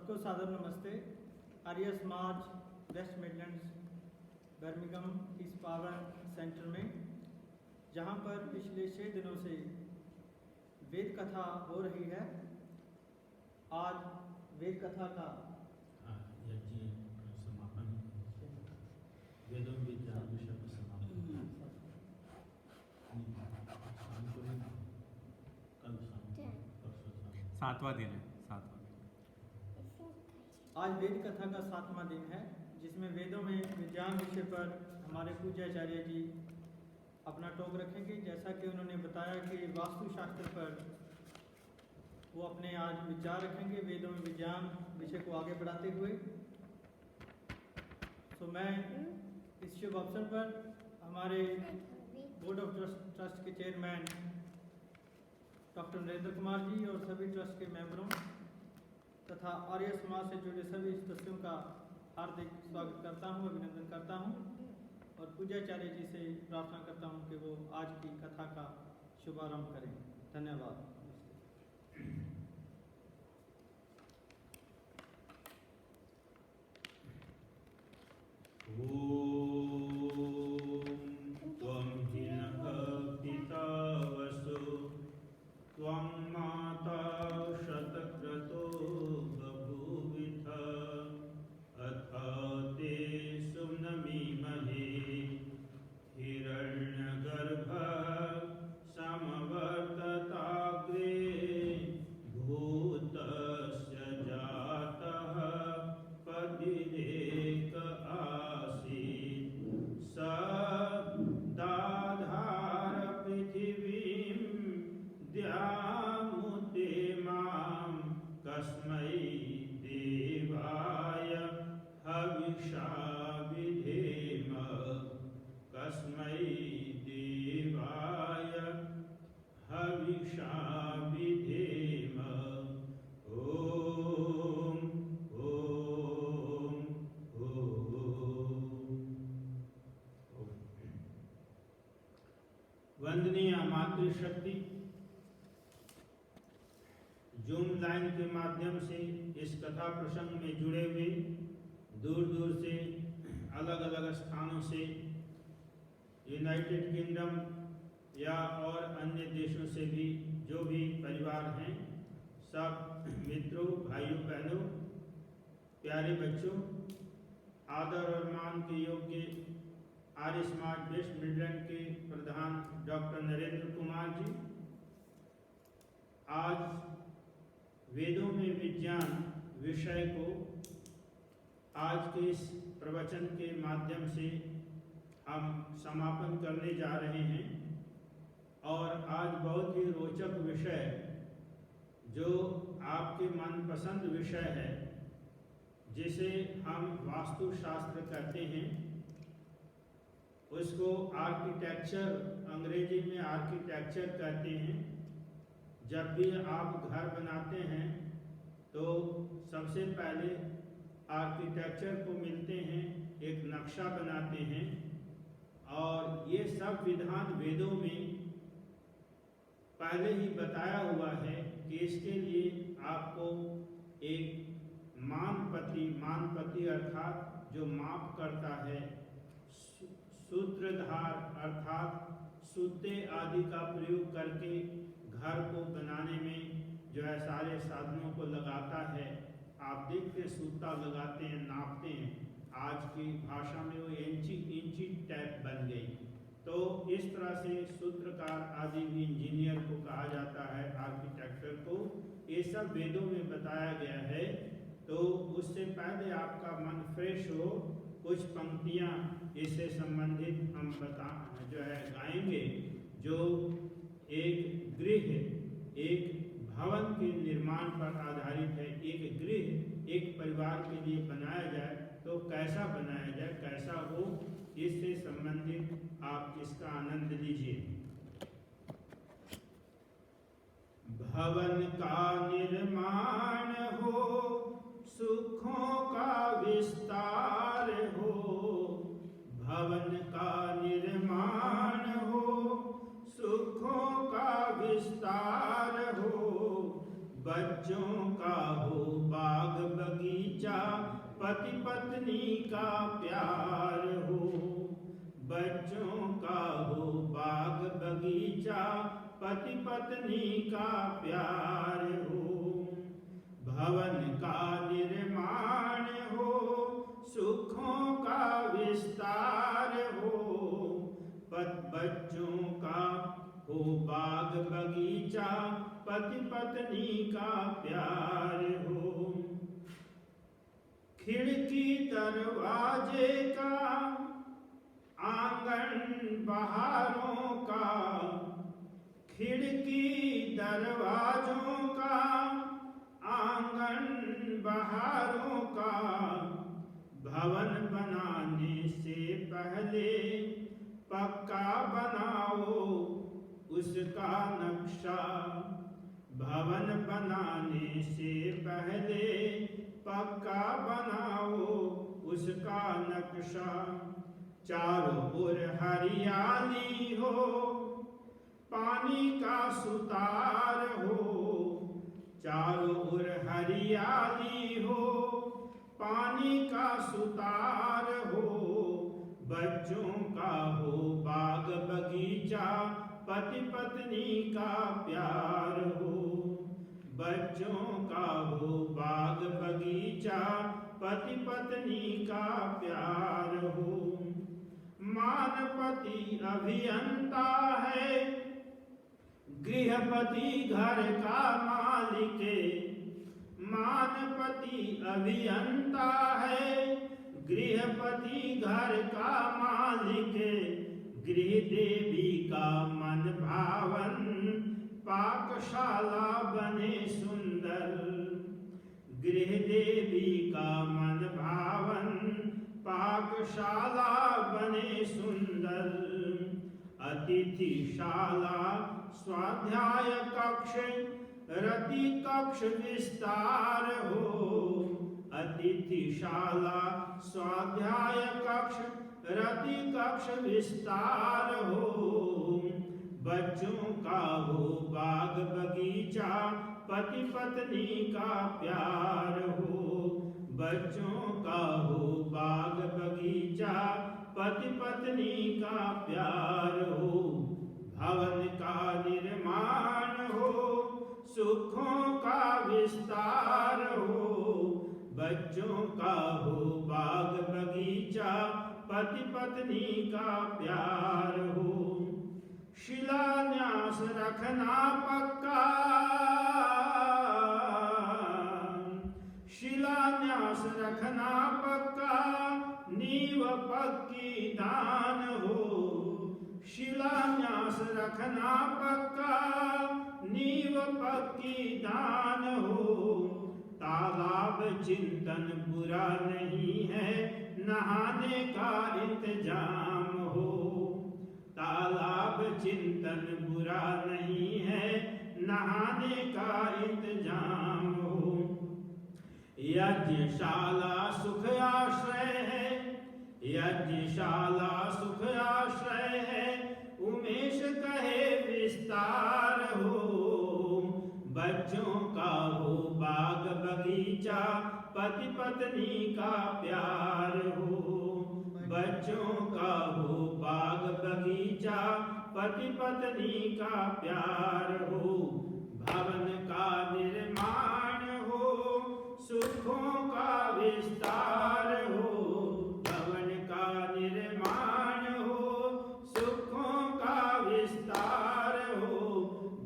सबको सादर नमस्ते। Arya Samaj waste Midlands Birmingham इस पावन सेंटर में, जहां पर पिछले 6 दिनों से वेद कथा हो रही है, आज वेद कथा का समापन वेदों विद्या विषय का समापन कल सातवां दिन है। आज वेद कथा का 7वां दिन है, जिसमें वेदों में विज्ञान विषय पर हमारे पूज्याचार्य जी अपना टॉक रखेंगे। जैसा कि उन्होंने बताया कि वास्तुशास्त्र पर वो अपने आज विचार रखेंगे वेदों में विज्ञान विषय को आगे बढ़ाते हुए। तो मैं इस शुभ अवसर पर हमारे बोर्ड ऑफ ट्रस्ट के चेयरमैन डॉक्टर नरेंद्र कुमार जी और सभी ट्रस्ट के मेंबरों तथा आर्य समाज से जुड़े सभी सदस्यों का हार्दिक स्वागत करता हूं, अभिनंदन करता हूं और पूज्याचार्य जी से प्रार्थना करता हूं कि वो आज की कथा का शुभारंभ करें। धन्यवाद। त्वं जिनः पिता वसु त्वं माता शतक्रतो बभूविथ अथ ते सुम्नमीमहे हिरण्यगर्भः समवर्तताग्रे भूतस्य जातः पदिरेक आसीत् स दाधार पृथिवीं द्यामुते मां कस्मै देवाय हविषा विधेम कस्मै देवाय हविषा विधेम। ओम ओम ओम। वंदनीय मातृशक्ति, जूम लाइन के माध्यम से इस कथा प्रसंग में जुड़े हुए दूर दूर से अलग अलग स्थानों से यूनाइटेड किंगडम या और अन्य देशों से भी जो भी परिवार हैं, सब मित्रों, भाइयों, बहनों, प्यारे बच्चों, आदर और मान के योग्य आर्य समाज वेस्ट मिडलैंड के प्रधान डॉक्टर नरेंद्र कुमार जी, आज वेदों में विज्ञान विषय को आज के इस प्रवचन के माध्यम से हम समापन करने जा रहे हैं। और आज बहुत ही रोचक विषय, जो आपके मनपसंद विषय है, जिसे हम वास्तुशास्त्र कहते हैं, उसको आर्किटेक्चर, अंग्रेजी में आर्किटेक्चर कहते हैं। जब भी आप घर बनाते हैं तो सबसे पहले आर्किटेक्चर को मिलते हैं, एक नक्शा बनाते हैं, और ये सब विधान वेदों में पहले ही बताया हुआ है कि इसके लिए आपको एक मानपति अर्थात जो माप करता है, सूत्रधार अर्थात सूते आदि का प्रयोग करके घर को बनाने में जो है सारे साधनों को लगाता है। आप देखते हैं सूता लगाते हैं, नापते हैं, आज की भाषा में वो इंची टाइप बन गई। तो इस तरह से सूत्रकार आदि भी इंजीनियर को कहा जाता है, आर्किटेक्चर को। ये सब वेदों में बताया गया है। तो उससे पहले आपका मन फ्रेश हो, कुछ पंक्तियां इससे संबंधित हम जो है गाएंगे, जो एक गृह, एक भवन के निर्माण पर आधारित है। एक गृह एक परिवार के लिए बनाया जाए तो कैसा बनाया जाए, कैसा हो, इससे संबंधित आप इसका आनंद लीजिए। भवन का निर्माण हो, सुखों का विस्तार हो, भवन का निर्माण हो, सुखों का विस्तार हो, बच्चों का हो बाग बगीचा पति पत्नी का प्यार हो, बच्चों का हो बाग बगीचा, पति पत्नी का प्यार हो, भवन का निर्माण हो, सुखों का विस्तार हो, बच्चों का हो बाग बगीचा, पति पत्नी का प्यार हो, खिड़की दरवाजे का, आंगन बहारों का, खिड़की दरवाजों का, आंगन बहारों का, भवन बनाने से पहले पक्का बनाओ उसका नक्शा, भवन बनाने से पहले पक्का बनाओ उसका नक्शा, चारों ओर हरियाली हो, पानी का सुतार हो, चारों ओर हरियाली हो, पानी का सुतार हो, बच्चों का हो बाग बगीचा, पति पत्नी का प्यार हो, बच्चों का हो बाग बगीचा, पति पत्नी का प्यार हो, मानपति अभियंता है, गृहपति घर का मालिक, मानपति अभियंता है, गृहपति घर का मालिक, गृह देवी का मन भावन, पाकशाला बने सुंदर, गृह देवी का मन भावन, पाकशाला बने सुंदर, अतिथिशाला स्वाध्याय कक्ष, रति कक्ष विस्तार हो, अतिथिशाला स्वाध्याय कक्ष, रति कक्ष विस्तार हो, बच्चों का हो बाग बगीचा, पति पत्नी का प्यार हो, बच्चों का हो बाग बगीचा, पति पत्नी का प्यार हो, भवन का निर्माण हो, सुखों का विस्तार हो, बच्चों का हो बाग बगीचा, पति पत्नी का प्यार हो, शिलान्यास रखना पक्का, शिलान्यास रखना पक्का, नींव पक्की दान हो, शिलान्यास रखना पक्का, नींव पक्की दान हो, तालाब चिंतन बुरा नहीं है, नहाने का इंतजाम हो, तालाब चिंतन बुरा नहीं है, नहाने का इंतजाम हो, यज्ञशाला सुख आश्रय है, यज्ञशाला सुख आश्रय है, उमेश कहे विस्तार हो, बच्चों का हो बाग बगीचा, पति पत्नी का प्यार हो, बच्चों का हो बाग बगीचा, पति पत्नी का प्यार हो, भवन का निर्माण हो, सुखों का विस्तार हो, भवन का निर्माण हो, सुखों का विस्तार हो,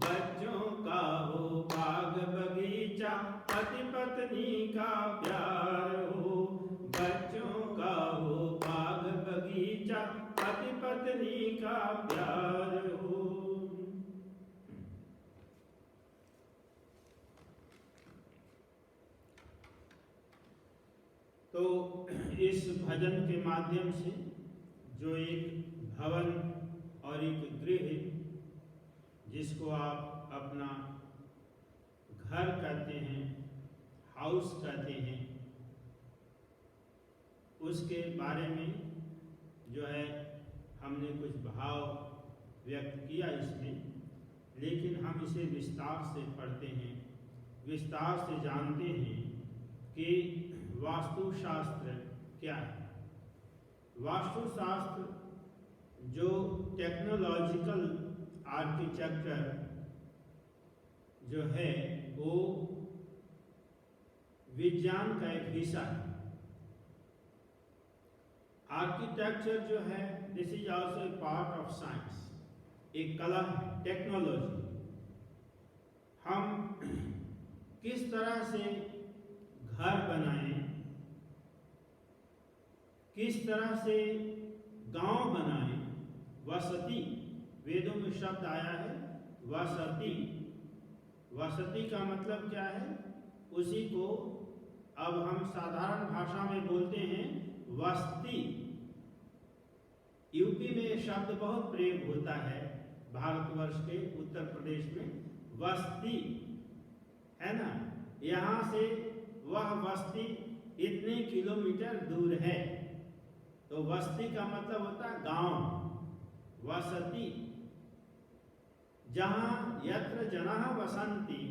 बच्चों का हो बाग बगीचा, पति पत्नी का प्यार हो, बच्चों का हो बाग बगीचा, पति पत्नी का प्यार हो। तो इस भजन के माध्यम से जो एक भवन और एक गृह जिसको आप अपना घर कहते हैं, हाउस कहते हैं, उसके बारे में जो है हमने कुछ भाव व्यक्त किया इसमें, लेकिन हम इसे विस्तार से पढ़ते हैं, विस्तार से जानते हैं कि वास्तुशास्त्र क्या है? वास्तुशास्त्र जो टेक्नोलॉजिकल आर्किटेक्चर जो है वो विज्ञान का एक हिस्सा है। आर्किटेक्चर जो है this is also a part of science, एक कला है, टेक्नोलॉजी। हम किस तरह से घर बनाएं, किस तरह से गांव बनाएं, वसति, वेदों में शब्द आया है वसति। वसति का मतलब क्या है? उसी को अब हम साधारण भाषा में बोलते हैं वस्ती। यूपी में ये शब्द बहुत प्रयोग होता है, भारतवर्ष के उत्तर प्रदेश में वस्ती है ना। यहाँ से वह वस्ती इतने किलोमीटर दूर है, तो वस्ती का मतलब होता है गांव। वसति जहाँ यत्र जनाः वसन्ति,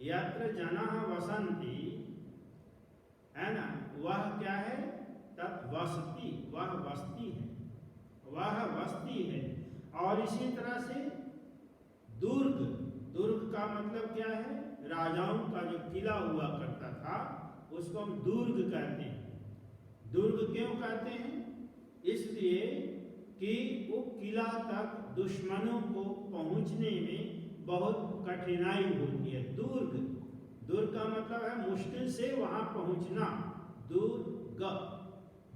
यत्र जनाः वसन्ति है ना, वह क्या है? तत् वसति, वह वस्ती है, वह वस्ती है। और इसी तरह से दुर्ग, दुर्ग का मतलब क्या है? राजाओं का जो किला हुआ करता था उसको हम दुर्ग कहते हैं। दुर्ग क्यों कहते हैं? इसलिए कि वो किला तक दुश्मनों को पहुंचने में बहुत कठिनाई होती है। दुर्ग, दुर्ग का मतलब है मुश्किल से वहां पहुंचना। दुर्ग,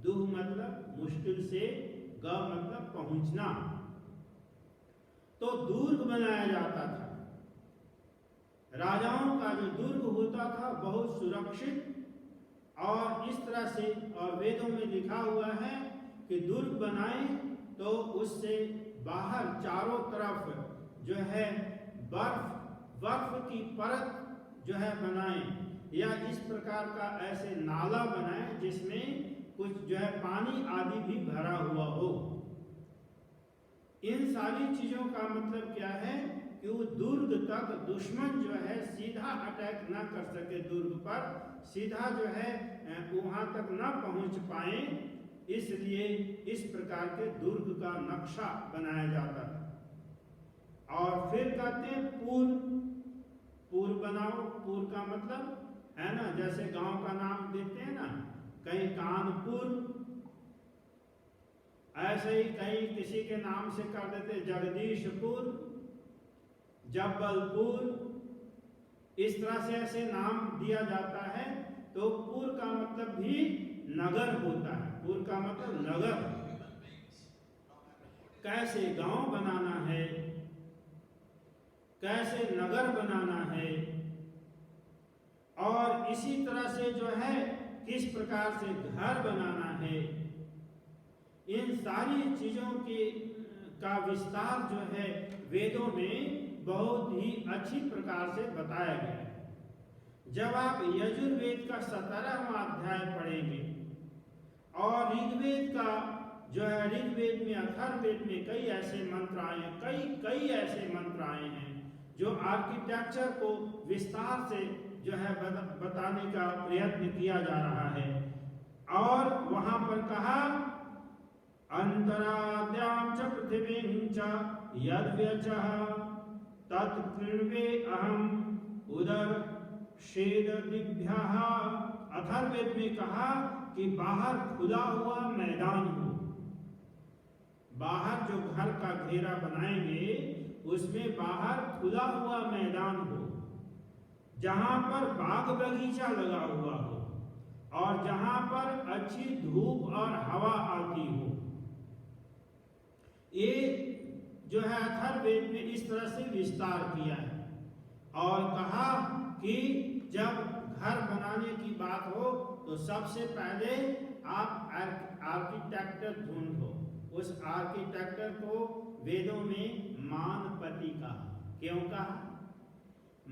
दुह मतलब मुश्किल से, ग मतलब पहुंचना। तो दुर्ग बनाया जाता था। राजाओं का जो दुर्ग होता था बहुत सुरक्षित, और इस तरह से, और वेदों में लिखा हुआ है कि दुर्ग बनाए तो उससे बाहर चारों तरफ जो है बर्फ की परत जो है बनाए, या इस प्रकार का ऐसे नाला बनाए जिसमें कुछ जो है पानी आदि भी भरा हुआ हो। इन सारी चीजों का मतलब क्या है कि वो दुर्ग तक दुश्मन जो है सीधा अटैक ना कर सके, दुर्ग पर सीधा जो है वहां तक ना पहुंच पाए, इसलिए इस प्रकार के दुर्ग का नक्शा बनाया जाता था। और फिर कहते हैं पूर्व, पूर्व बनाओ। पूर्व का मतलब है ना, जैसे गांव का नाम देते हैं ना, कहीं कानपुर, ऐसे ही कहीं किसी के नाम से कर देते जगदीशपुर, जबलपुर, इस तरह से ऐसे नाम दिया जाता है। तो पूर्व का मतलब भी नगर होता है। पूर्व का मतलब नगर। कैसे गांव बनाना है, कैसे नगर बनाना है, और इसी तरह से जो है किस प्रकार से घर बनाना है, इन सारी चीजों का विस्तार जो है वेदों में बहुत ही अच्छी प्रकार से बताया गया है। जब आप यजुर्वेद का 17वां अध्याय पढ़ेंगे, और ऋग्वेद का जो है, ऋग्वेद में, अथर्ववेद में कई ऐसे मंत्र आए, कई ऐसे मंत्र आए हैं जो आर्किटेक्चर को विस्तार से जो है बताने का प्रयत्न किया जा रहा है। और वहां पर कहा अंतराद्यां च पृथिवीं च यद्व्यचः तत्कृण्वे अहम् उदर शेददिभ्यः। अथर्ववेद में कहा कि बाहर खुला हुआ मैदान हो, बाहर जो घर का घेरा बनाएंगे उसमें बाहर खुला हुआ मैदान हो, जहां पर बाग बगीचा लगा हुआ हो, और जहां पर अच्छी धूप और हवा आती हो। ये जो है अथर्ववेद में इस तरह से विस्तार किया है। और कहा कि जब घर बनाने की बात हो तो सबसे पहले आप आर्किटेक्टर ढूंढो। उस आर्किटेक्टर को वेदों में मानपति कहा। क्यों कहा?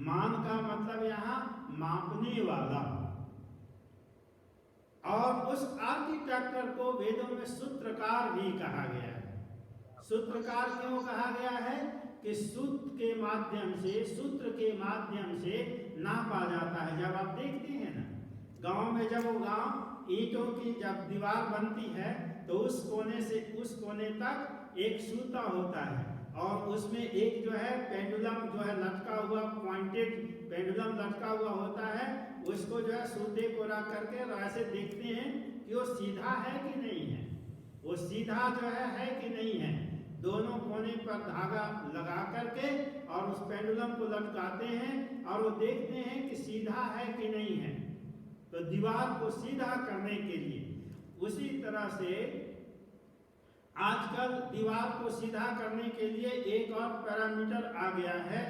मान का मतलब यहाँ मापने वाला। और उस आर्किटेक्टर को वेदों में सूत्रकार भी कहा गया है। सूत्रकार क्यों कहा गया है? कि सूत्र के माध्यम से नापा जाता है। जब आप देखते हैं ना, गांव में जब वो गांव ईंटों की जब दीवार बनती है तो उस कोने से उस कोने तक एक सूता होता है और उसमें एक जो है पेंडुलम जो है लटका हुआ पॉइंटेड पेंडुलम लटका हुआ होता है। उसको जो है सूते को रख करके ऐसे देखते हैं कि वो सीधा है कि नहीं है, वो सीधा जो है कि नहीं है। दोनों कोने पर धागा लगा करके और उस पेंडुलम को लटकाते हैं और वो देखते हैं कि सीधा है कि नहीं है। तो दीवार को सीधा करने के लिए उसी तरह से आजकल दीवार को सीधा करने के लिए एक और पैरामीटर आ गया है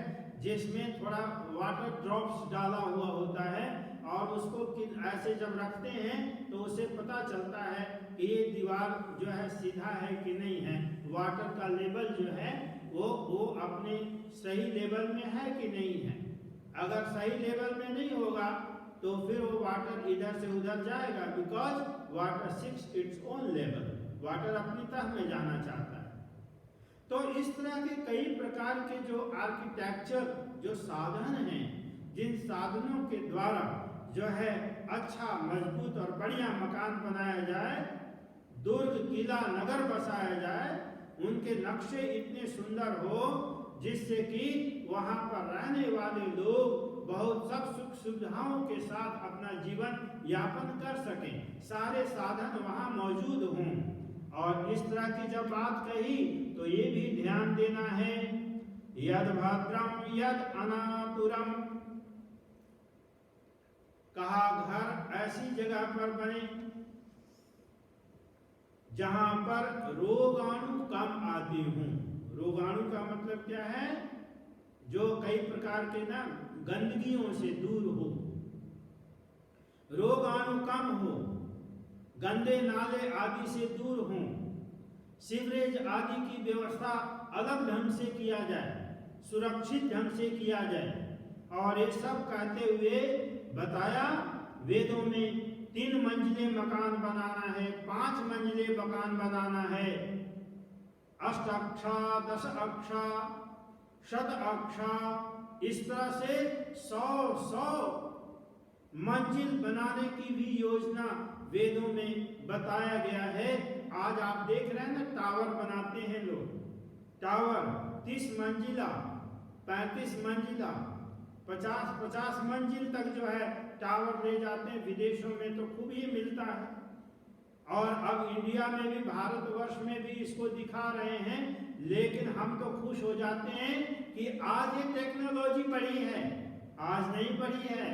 जिसमें थोड़ा वाटर ड्रॉप्स डाला हुआ होता है और उसको ऐसे जब रखते हैं तो उसे पता चलता है कि ये दीवार जो है सीधा है कि नहीं है। वाटर का लेवल जो है वो अपने सही लेवल में है कि नहीं है। अगर सही लेवल में नहीं होगा तो फिर वो वाटर इधर से उधर जाएगा, because water seeks its own level, water अपनी तह में जाना चाहता है। तो इस तरह के कई प्रकार के जो आर्किटेक्चर जो साधन हैं, जिन साधनों के द्वारा जो है अच्छा मजबूत और बढ़िया मकान बनाया जाए, दुर्ग किला नगर बसाया जाए, उनके नक्शे इतने सुंदर हो जिससे कि वहां पर रहने वाले लोग बहुत सब सुख सुविधाओं के साथ अपना जीवन यापन कर सकें, सारे साधन वहां मौजूद हों। और इस तरह की जब बात कही तो ये भी ध्यान देना है, यद भद्रम यद अनातुरम, कहा घर ऐसी जगह पर बने जहां पर रोगाणु कम आते हों। रोगाणु का मतलब क्या है? जो कई प्रकार के ना गंदगियों से दूर हो, रोगाणु कम हो, गंदे नाले आदि से दूर हों, सीवरेज आदि की व्यवस्था अलग ढंग से किया जाए, सुरक्षित ढंग से किया जाए। और ये सब कहते हुए बताया वेदों में 3 मंजिले मकान बनाना है, 5 मंजिले मकान बनाना है, 8 अक्षा 10 अक्षा 100 अक्षा, इस तरह से 100 मंजिल बनाने की भी योजना वेदों में बताया गया है। आज आप देख रहे हैं ना, टावर बनाते हैं लोग, टावर 30 मंजिला 35 मंजिला 50 मंजिल तक जो है टावर ले जाते हैं। विदेशों में तो खूब ही मिलता है और अब इंडिया में भी, भारतवर्ष में भी इसको दिखा रहे हैं। लेकिन हम तो खुश हो जाते हैं कि आज ये टेक्नोलॉजी बढ़ी है, आज नहीं बढ़ी है,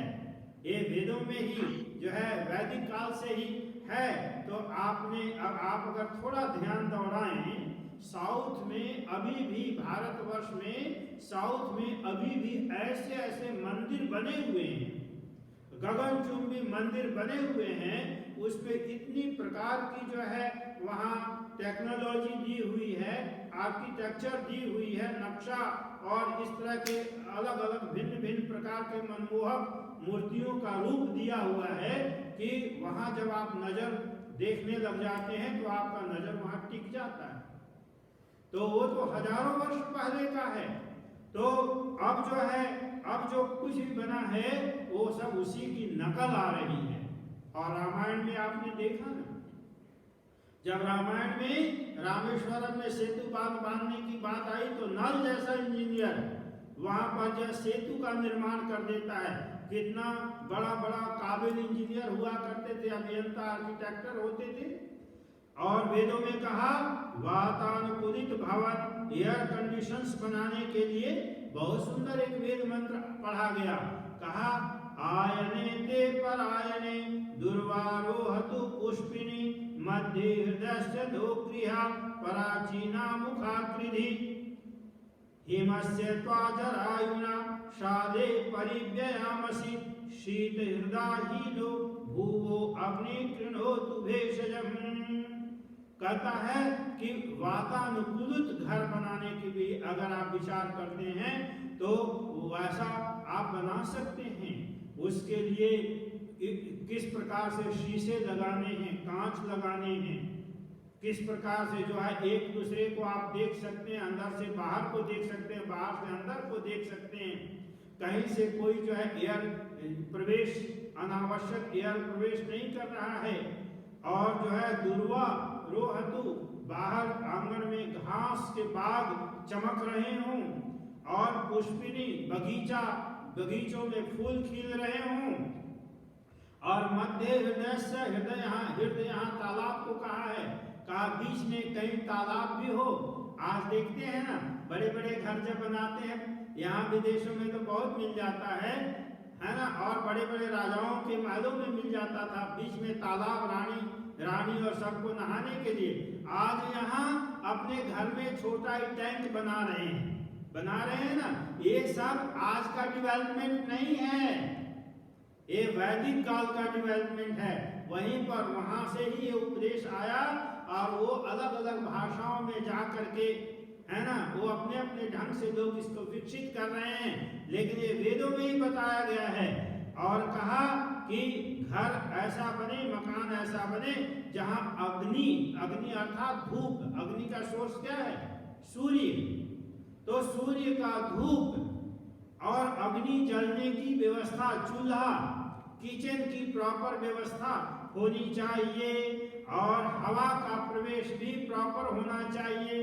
ये वेदों में ही जो है वैदिक काल से ही है। तो अब आप अगर थोड़ा ध्यान दौड़ाएं, साउथ में अभी भी, भारतवर्ष में साउथ में अभी भी ऐसे ऐसे मंदिर बने हुए हैं, गगनचुंबी मंदिर बने हुए हैं, उसमें इतनी प्रकार की जो है वहाँ टेक्नोलॉजी दी हुई है, आर्किटेक्चर दी हुई है, नक्शा, और इस तरह के अलग अलग भिन्न भिन्न प्रकार के मनमोहक मूर्तियों का रूप दिया हुआ है कि वहाँ जब आप नजर देखने लग जाते हैं तो आपका नजर वहाँ टिक जाता है। तो वो तो हजारों वर्ष पहले का है। तो अब जो है, अब जो कुछ भी बना है वो सब उसी की नकल आ रही है। और रामायण में आपने देखा ना, जब रामायण में रामेश्वरम में सेतु बांधने की बात आई तो नल जैसा इंजीनियर वहां पर जो सेतु का निर्माण कर देता है। कितना बड़ा बड़ा काबिल इंजीनियर हुआ करते थे, अभियंता आर्किटेक्टर होते थे। और वेदों में कहा वातानुकूलित भवन, एयर कंडीशंस बनाने के लिए बहुत सुंदर एक वेद मंत्र पढ़ा गया। कहा आयने ते परायने दुर्वारोहतु पुष्पिनी मध्ये हृदयस्य दोग्रिहा पराचीना मुखाकृधि हिमस्य त्वाजरायुना शादे परिव्ययामसि शीत हृदयहीनो भूवो अग्नि कृणोतु भेषजम्। कहता है कि वातानुकूलित घर बनाने की भी अगर आप विचार करते हैं तो वैसा आप बना सकते हैं। उसके लिए किस प्रकार से शीशे लगाने हैं, कांच लगाने हैं, किस प्रकार से जो है एक दूसरे को आप देख सकते हैं, अंदर से बाहर को देख सकते हैं, बाहर से अंदर को देख सकते हैं। कहीं से कोई जो है एयर प्रवेश अनावश्यक एयर प्रवेश नहीं कर रहा है। और जो है दुर्वा रोहतु, बाहर आंगन में घास के बाग चमक रहे हों, और पुष्पिनी बगीचों में फूल खिल रहे हों, और मध्य हृदय से हृदय यहाँ तालाब को कहा है, कहा बीच में कहीं तालाब भी हो। आज देखते हैं ना, बड़े बड़े घर जब बनाते हैं, यहाँ विदेशों में तो बहुत मिल जाता है ना, और बड़े बड़े राजाओं के महलों में मिल जाता था, बीच में तालाब, रानी और सबको नहाने के लिए। आज यहाँ अपने घर में छोटा ही टैंक बना रहे हैं ना। ये सब आज का डेवलपमेंट नहीं है, ये वैदिक काल का डेवलपमेंट है। वहीं पर वहां से ही ये उपदेश आया, और वो अलग अलग भाषाओं में जा करके, है ना, वो अपने अपने ढंग से लोग इसको विकसित कर रहे हैं, लेकिन ये वेदों में ही बताया गया है। और कहा कि घर ऐसा बने, मकान ऐसा बने जहां अग्नि अर्थात धूप, अग्नि का सोर्स क्या है? सूर्य। तो सूर्य का धूप और अग्नि जलने की व्यवस्था, चूल्हा, किचन की प्रॉपर व्यवस्था होनी चाहिए, और हवा का प्रवेश भी प्रॉपर होना चाहिए।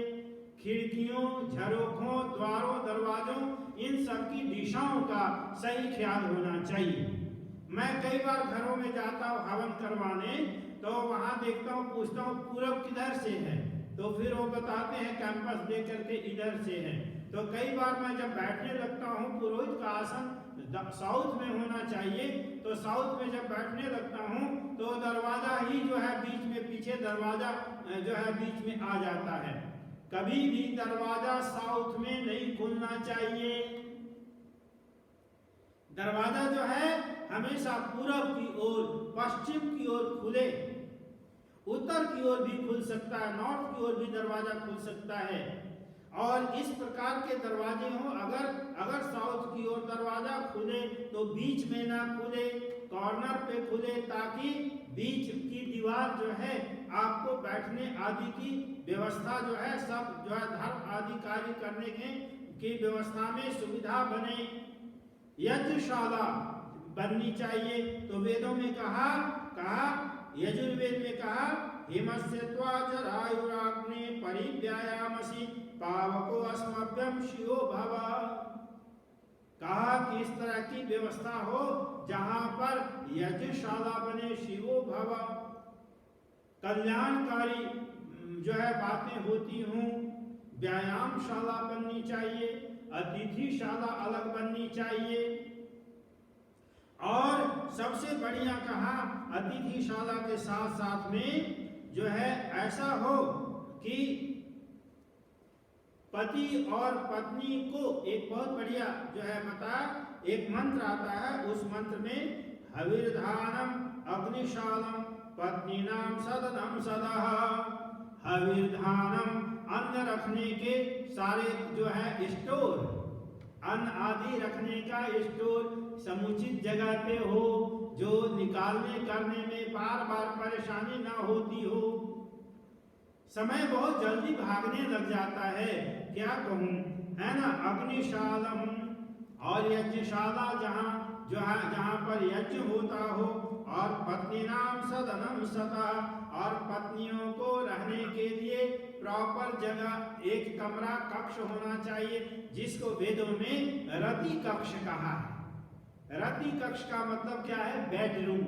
खिड़कियों, झरोखों, द्वारों, दरवाजों, इन सब की दिशाओं का सही ख्याल होना चाहिए। मैं कई बार घरों में जाता हूँ हवन करवाने, तो वहां देखता हूँ, पूछता हूँ पूरब किधर से है, तो फिर वो बताते हैं कैंपस दे करके इधर से है। तो कई बार मैं जब बैठने लगता हूँ, पुरोहित का आसन साउथ में होना चाहिए, तो साउथ में जब बैठने लगता हूँ तो दरवाजा ही जो है बीच में, पीछे दरवाजा जो है बीच में आ जाता है। कभी भी दरवाजा साउथ में नहीं खुलना चाहिए। दरवाजा जो है हमेशा पूरब की ओर, पश्चिम की ओर खुले। उत्तर की ओर भी खुल सकता है, नॉर्थ की ओर भी दरवाजा खुल सकता है। और इस प्रकार के दरवाजे हों, अगर साउथ की ओर दरवाजा खुले तो बीच में ना खुले, कॉर्नर पे खुले, ताकि बीच की दीवार जो है आपको बैठने आदि की व्यवस्था जो है, सब जो है धर्म आदि कार्य करने की व्यवस्था में सुविधा बने। यज्ञशाला बननी चाहिए। तो वेदों में कहा यजुर्वेद में कहा हिमस्य त्वाजरायुराग्ने परिव्यायामसि पावको अस्मभ्यम शिवो भव। कहा कि इस तरह की व्यवस्था हो जहां पर यज्ञशाला बने, शिवो भव, कल्याणकारी जो है बातें होती हों। व्यायामशाला बननी चाहिए, अतिथिशाला अलग बननी चाहिए। और सबसे बढ़िया कहा अतिथिशाला के साथ साथ में जो है ऐसा हो कि पति और पत्नी को, एक बहुत बढ़िया जो है बता, एक मंत्र आता है, उस मंत्र में हविर्धानम अग्निशालम पत्नीनाम सदनम सदः। हविर्धानम अन्न रखने के सारे जो है स्टोर, अन्न आदि रखने का स्टोर समुचित जगह पे हो, जो निकालने करने में बार बार परेशानी ना होती हो। समय बहुत जल्दी भागने लग जाता है, क्या कहूँ, है ना। अग्निशालम, और यज्ञशाला जहाँ पर यज्ञ होता हो, और पत्नीनाम सदनम सतः, और पत्नियों को रहने के लिए प्रॉपर जगह, एक कमरा, कक्ष होना चाहिए, जिसको वेदों में रति कक्ष कहा है। रति कक्ष का मतलब क्या है? बेडरूम,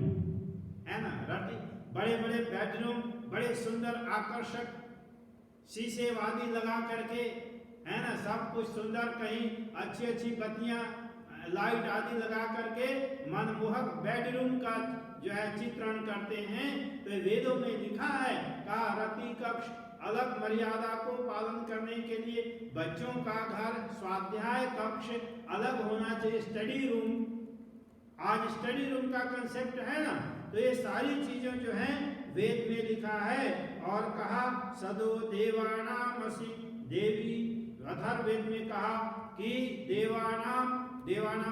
है ना। रति, बड़े बड़े बेडरूम, बड़े सुंदर आकर्षक शीशे वादी लगा करके, है ना, सब कुछ सुंदर, कहीं अच्छी अच्छी बत्तियां, लाइट आदि लगा करके मनमोहक बेडरूम का जो है चित्रण करते हैं। तो वेदों में लिखा है, कहा रति कक्ष अलग मर्यादा को पालन करने के लिए, बच्चों का घर, स्वाध्याय कक्ष अलग होना चाहिए, स्टडी रूम। आज स्टडी रूम का कंसेप्ट है ना। तो ये सारी चीजें जो हैं वेद में लिखा है। और कहा सदो देवानामसि देवी, अथर्ववेद में कहा कि देवानाम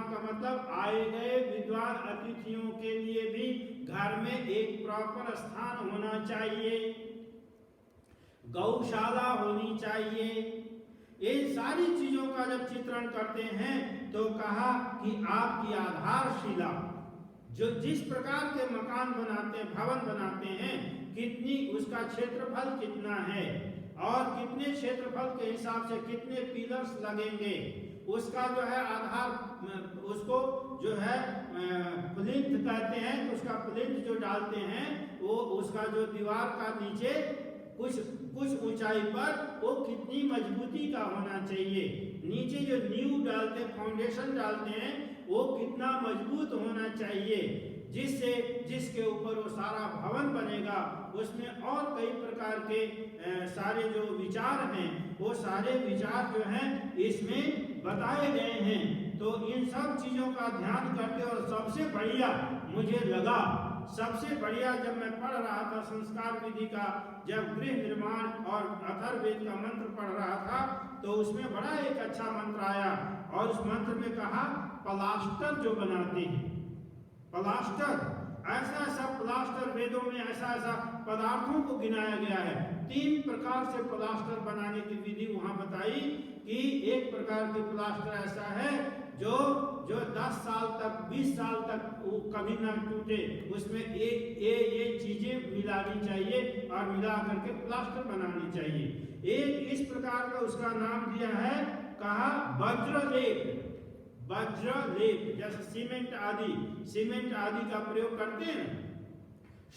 का मतलब आए गए विद्वान अतिथियों के लिए भी घर में एक प्रॉपर स्थान होना चाहिए, गौशाला होनी चाहिए। इन सारी चीजों का जब चित्रण करते हैं तो कहा कि आपकी आधारशिला जो जिस प्रकार के मकान बनाते हैं, भवन बनाते हैं, कितनी उसका क्षेत्रफल कितना है और कितने क्षेत्रफल के हिसाब से कितने पिलर्स लगेंगे, उसका जो है आधार, उसको जो है प्लिंथ कहते हैं, तो उसका प्लिंथ जो डालते हैं वो उसका जो दीवार का नीचे कुछ ऊंचाई पर वो कितनी मजबूती का होना चाहिए, नीचे जो नींव डालते हैं, फाउंडेशन डालते हैं, वो कितना मजबूत होना चाहिए, जिसके ऊपर वो सारा भवन बनेगा। उसमें और कई प्रकार के सारे जो विचार हैं, वो सारे विचार जो हैं इसमें बताए गए हैं। तो इन सब चीजों का ध्यान करते, और सबसे बढ़िया मुझे लगा, सबसे बढ़िया जब मैं पढ़ रहा था संस्कार विधि का, जब गृह निर्माण और अथर्ववेद का मंत्र पढ़ रहा था, तो उसमें बड़ा एक अच्छा मंत्र आया, और उस मंत्र में कहा प्लास्टर जो बनाते हैं, प्लास्टर, ऐसा प्लास्टर, वेदों में ऐसा पदार्थों को गिनाया गया है। 3 प्रकार से प्लास्टर बनाने की विधि वहां बताई कि एक प्रकार के प्लास्टर ऐसा है जो 10 साल तक, 20 साल तक वो कभी ना टूटे, उसमें ये चीजें मिलानी चाहिए और मिला करके प्लास्टर बनानी चाहिए। एक इस प्रकार का उसका नाम दिया है, कहा वज्रलेप। वज्रलेप जैसे सीमेंट आदि का प्रयोग करते हैं ना,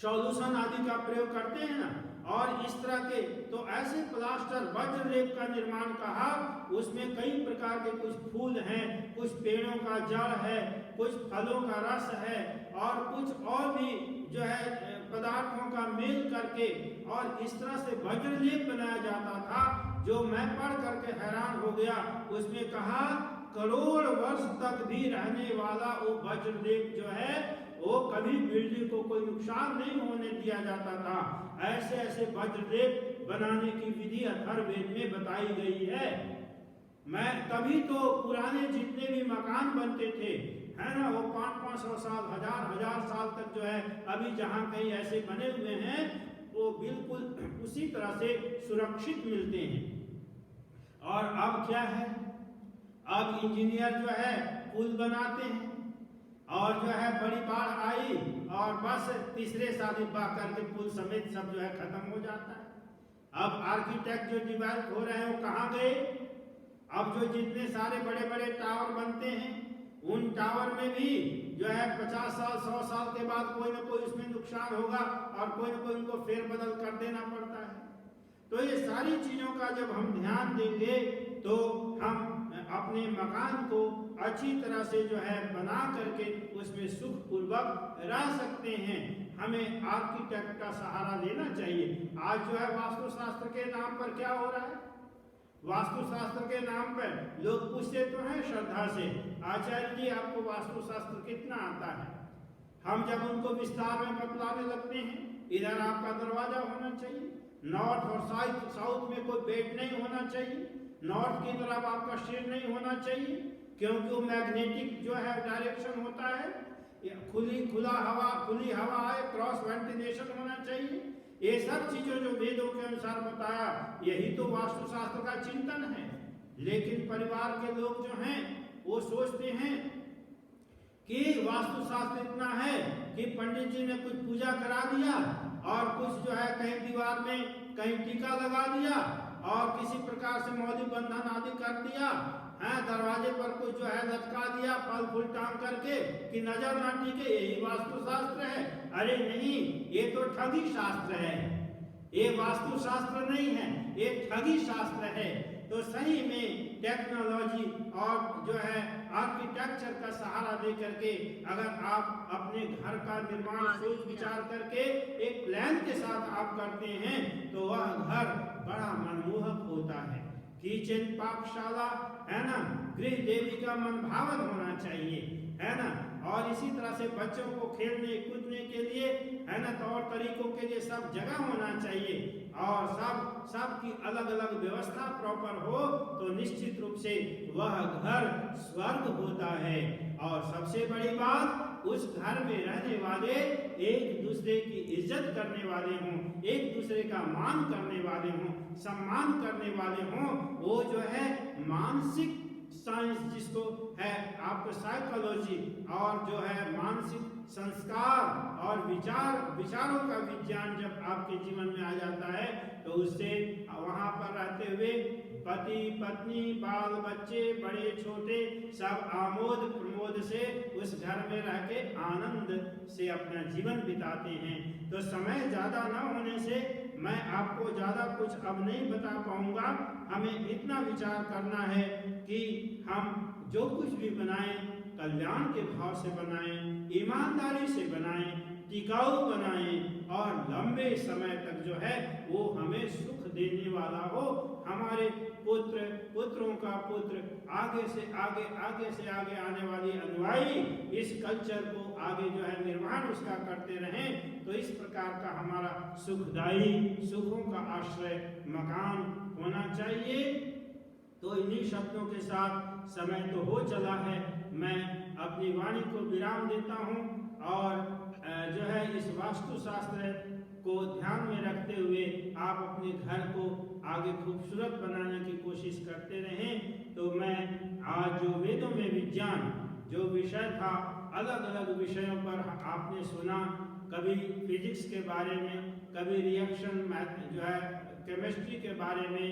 सॉल्यूशन आदि का प्रयोग करते हैं ना, और इस तरह के, तो ऐसे प्लास्टर वज्रलेप का निर्माण कहा। उसमें कई प्रकार के कुछ फूल हैं, कुछ पेड़ों का जड़ है, कुछ फलों का रस है, और कुछ और भी जो है पदार्थों का मेल करके, और इस तरह से वज्रलेप बनाया जाता था, जो मैं पढ़ करके हैरान हो गया। उसमें कहा करोड़ वर्ष तक भी रहने वाला वो वज्रलेप जो है, वो कभी बिल्डिंग को कोई नुकसान नहीं होने दिया जाता था। ऐसे वज्रलेप बनाने की विधि अथर्ववेद में बताई गई है। मैं तभी तो पुराने जितने भी मकान बनते थे, है ना, वो 500 साल, हजार साल तक जो है, अभी जहां कहीं ऐसे बने हुए हैं, वो बिल्कुल उसी तरह से सुरक्षित मिलते हैं। और अब क्या है, अब इंजीनियर जो है पुल बनाते हैं, और जो है बड़ी बाढ़ आई और बस तीसरे साल करके पुल समेत सब जो है खत्म हो जाता है। अब आर्किटेक्ट जो डेवलप हो रहे हैं वो कहाँ गए? अब जो जितने सारे बड़े बड़े टावर बनते हैं, उन टावर में भी जो है 50 साल 100 साल के बाद कोई ना कोई उसमें नुकसान होगा, और कोई ना कोई उनको फेरबदल कर देना पड़ता है। तो ये सारी चीजों का जब हम ध्यान देंगे, तो हम अपने मकान को अच्छी तरह से जो है बना करके उसमें सुख पूर्वक रह सकते हैं। हमें आर्किटेक्ट का सहारा लेना चाहिए। आज जो है वास्तुशास्त्र के नाम पर क्या हो रहा है, वास्तुशास्त्र के नाम पर लोग पूछते तो हैं श्रद्धा से, आचार्य जी आपको वास्तुशास्त्र कितना आता है? हम जब उनको विस्तार में बतलाने लगते हैं, इधर आपका दरवाजा होना चाहिए, नॉर्थ और साउथ में कोई बेड नहीं होना चाहिए, नॉर्थ की तरफ आपका शेड नहीं होना चाहिए, क्योंकि वो मैग्नेटिक जो है डायरेक्शन होता है, खुली हवा है, क्रॉस वेंटिलेशन होना चाहिए। ये सब चीजों जो वेदों के अनुसार बताया, यही तो वास्तुशास्त्र का चिंतन है। लेकिन परिवार के लोग जो हैं वो सोचते हैं कि वास्तुशास्त्र इतना है कि पंडित जी ने कुछ पूजा करा दिया, और कुछ जो है कहीं दीवार में कहीं टीका लगा दिया, और किसी प्रकार से मौली बंधन आदि कर दिया, है दरवाजे पर कुछ जो है लटका दिया फल फूल टांग करके कि नजर ना टिके, यही वास्तुशास्त्र है। अरे नहीं, ये तो ठगी शास्त्र है, ये वास्तुशास्त्र नहीं है, ये ठगी शास्त्र है। तो सही में टेक्नोलॉजी और जो है आर्किटेक्चर का सहारा लेकर के अगर आप अपने घर का निर्माण सोच विचार करके एक प्लान के साथ आप करते हैं, तो वह घर बड़ा मनमोहक होता है। किचन पाकशाला, है ना, गृह देवी का मन भावन होना चाहिए, है ना, और इसी तरह से बच्चों को खेलने कूदने के लिए, है ना, तौर तरीकों के लिए सब जगह होना चाहिए, और सब की अलग अलग व्यवस्था प्रॉपर हो, तो निश्चित रूप से वह घर स्वर्ग होता है। और सबसे बड़ी बात, उस घर में रहने वाले एक दूसरे की इज्जत करने वाले हों, एक दूसरे का मान करने वाले हों, सम्मान करने वाले हों, वो जो है मानसिक साइंस जिसको है, आपको साइकोलॉजी और जो है मानसिक संस्कार और विचारों का विज्ञान जब आपके जीवन में आ जाता है तो उससे वहाँ पर रहते हुए पति पत्नी बाल बच्चे बड़े छोटे सब आमोद प्रमोद से उस घर में रह के आनंद से अपना जीवन बिताते हैं। तो समय ज़्यादा न होने से मैं आपको ज़्यादा कुछ अब नहीं बता पाऊंगा। हमें इतना विचार करना है कि हम जो कुछ भी बनाएं कल्याण के भाव से बनाएं, ईमानदारी से बनाएं, टिकाऊ बनाएं और लंबे समय तक जो है वो हमें सुख देने वाला हो। हमारे पुत्रों का पुत्र आगे से आगे आने वाली अनुयायी इस कल्चर को आगे जो है निर्वहन उसका करते रहें। तो इस प्रकार का हमारा सुखदायी सुखों का आश्रय मकान होना चाहिए। तो इन्हीं शब्दों के साथ समय तो हो चला है, मैं अपनी वाणी को विराम देता हूँ और जो है इस वास्तुशास्त्र को ध्यान में रखते हुए आप अपने घर को आगे खूबसूरत बनाने की कोशिश करते रहें। तो मैं आज जो वेदों में विज्ञान जो विषय था, अलग अलग विषयों पर आपने सुना, कभी फिजिक्स के बारे में, कभी रिएक्शन मैथ जो है केमिस्ट्री के बारे में,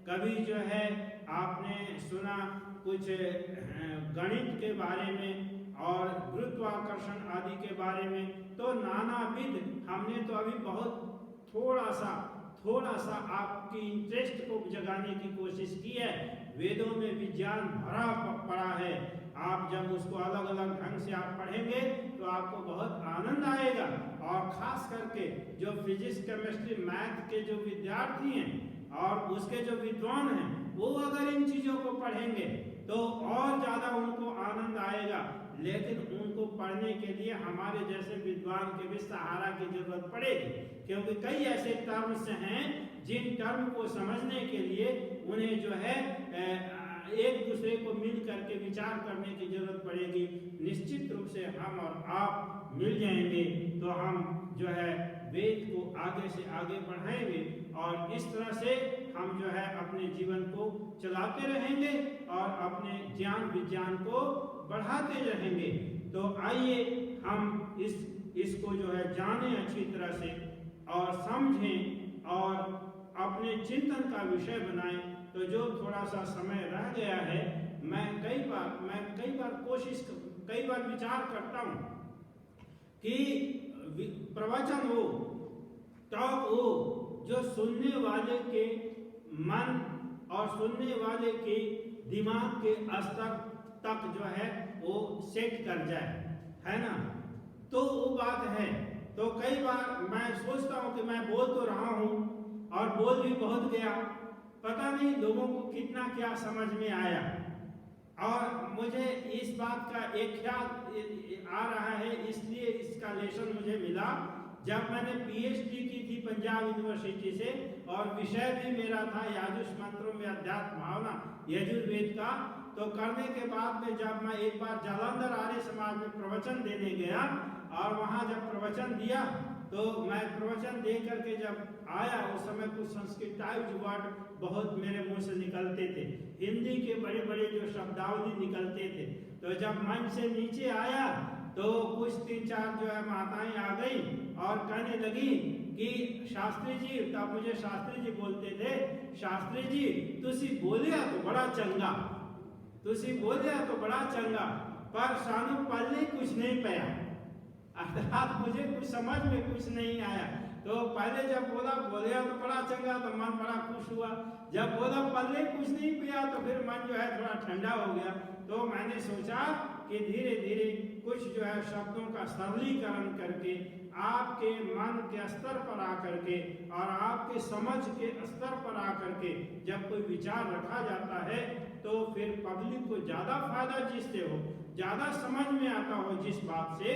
कभी जो है आपने सुना कुछ गणित के बारे में और गुरुत्वाकर्षण आदि के बारे में। तो नानाविध हमने तो अभी बहुत थोड़ा सा आपकी इंटरेस्ट को जगाने की कोशिश की है। वेदों में विज्ञान भरा पड़ा है, आप जब उसको अलग अलग ढंग से आप पढ़ेंगे तो आपको बहुत आनंद आएगा। और खास करके जो फिजिक्स केमिस्ट्री मैथ के जो विद्यार्थी हैं और उसके जो विद्वान हैं वो अगर इन चीज़ों को पढ़ेंगे तो और ज़्यादा उनको आनंद आएगा। लेकिन उनको पढ़ने के लिए हमारे जैसे विद्वान के भी सहारा की जरूरत पड़ेगी, क्योंकि कई ऐसे टर्म्स हैं जिन टर्म को समझने के लिए उन्हें जो है एक दूसरे को मिल करके विचार करने की जरूरत पड़ेगी। निश्चित रूप से हम और आप मिल जाएंगे तो हम जो है वेद को आगे से आगे बढ़ाएंगे और इस तरह से हम जो है अपने जीवन को चलाते रहेंगे और अपने ज्ञान विज्ञान को बढ़ाते रहेंगे। तो आइए हम इसको जो है जानें अच्छी तरह से और समझें और अपने चिंतन का विषय बनाएं। तो जो थोड़ा सा समय रह गया है, मैं कई बार विचार करता हूँ कि प्रवचन हो, टॉक हो, जो सुनने वाले के मन और सुनने वाले के दिमाग के स्तर तक जो है वो सेट कर जाए, है ना। तो वो बात है। तो कई बार मैं सोचता हूँ कि मैं बोल तो रहा हूँ और बोल भी बहुत गया, पता नहीं लोगों को कितना क्या समझ में आया। और मुझे इस बात का एक ख्याल आ रहा है, इसलिए इसका लेसन मुझे मिला जब मैंने पीएचडी की थी पंजाब यूनिवर्सिटी से और विषय भी मेरा था याजुष मंत्रों में अध्यात्म भावना यजुर्वेद का। तो करने के बाद में जब मैं एक बार जालंधर आर्य समाज में प्रवचन देने गया और वहाँ जब प्रवचन दिया तो मैं प्रवचन दे करके जब आया उस समय कुछ संस्कृताइज्ड वर्ड बहुत मेरे मुंह से निकलते थे, हिंदी के बड़े बड़े जो शब्दावली निकलते थे। तो जब मंच से नीचे आया तो कुछ 3-4 जो है माताएं आ गई और कहने लगी कि शास्त्री जी, तब मुझे शास्त्री जी बोलते थे, शास्त्री जी तुसी बोलिया तो बड़ा चंगा, तुसी बोलिया तो बड़ा चंगा, पर सानू पल्ले कुछ नहीं पाया, अर्थात मुझे कुछ समझ में कुछ नहीं आया। तो पहले जब बोला बोलिया तो बड़ा चंगा तो मन बड़ा खुश हुआ, जब बोला पल्ले कुछ नहीं पिया तो फिर मन जो है थोड़ा ठंडा हो गया। तो मैंने सोचा कि धीरे धीरे कुछ जो है शब्दों का सरलीकरण करके आपके मन के स्तर पर आकर के और आपके समझ के स्तर पर आकर के जब कोई विचार रखा जाता है तो फिर पब्लिक को ज़्यादा फायदा जिससे हो, ज़्यादा समझ में आता हो, जिस बात से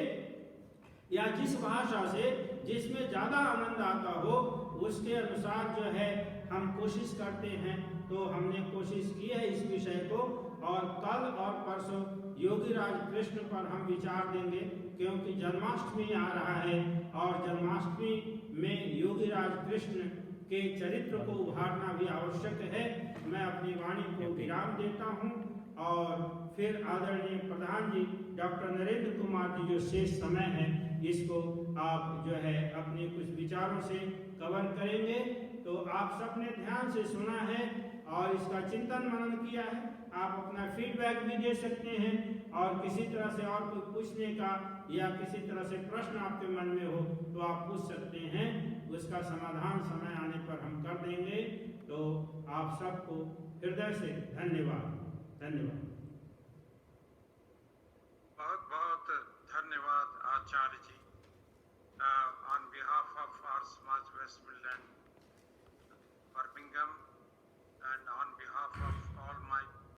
या जिस भाषा से जिसमें ज़्यादा आनंद आता हो उसके अनुसार जो है हम कोशिश करते हैं। तो हमने कोशिश की है इस विषय को और कल और परसों योगी राज कृष्ण पर हम विचार देंगे, क्योंकि जन्माष्टमी आ रहा है और जन्माष्टमी में योगी राज कृष्ण के चरित्र को उभारना भी आवश्यक है। मैं अपनी वाणी को विराम देता हूँ और फिर आदरणीय प्रधान जी डॉक्टर नरेंद्र कुमार जी जो शेष समय है इसको आप जो है अपने कुछ विचारों से कवर करेंगे। तो आप सबने ध्यान से सुना है और इसका चिंतन मनन किया है। आप अपना फीडबैक भी दे सकते हैं और किसी तरह से और कोई पूछने का या किसी तरह से प्रश्न आपके मन में हो तो आप पूछ सकते हैं। उसका समाधान समय आने पर हम कर देंगे। तो आप सबको हृदय से धन्यवाद।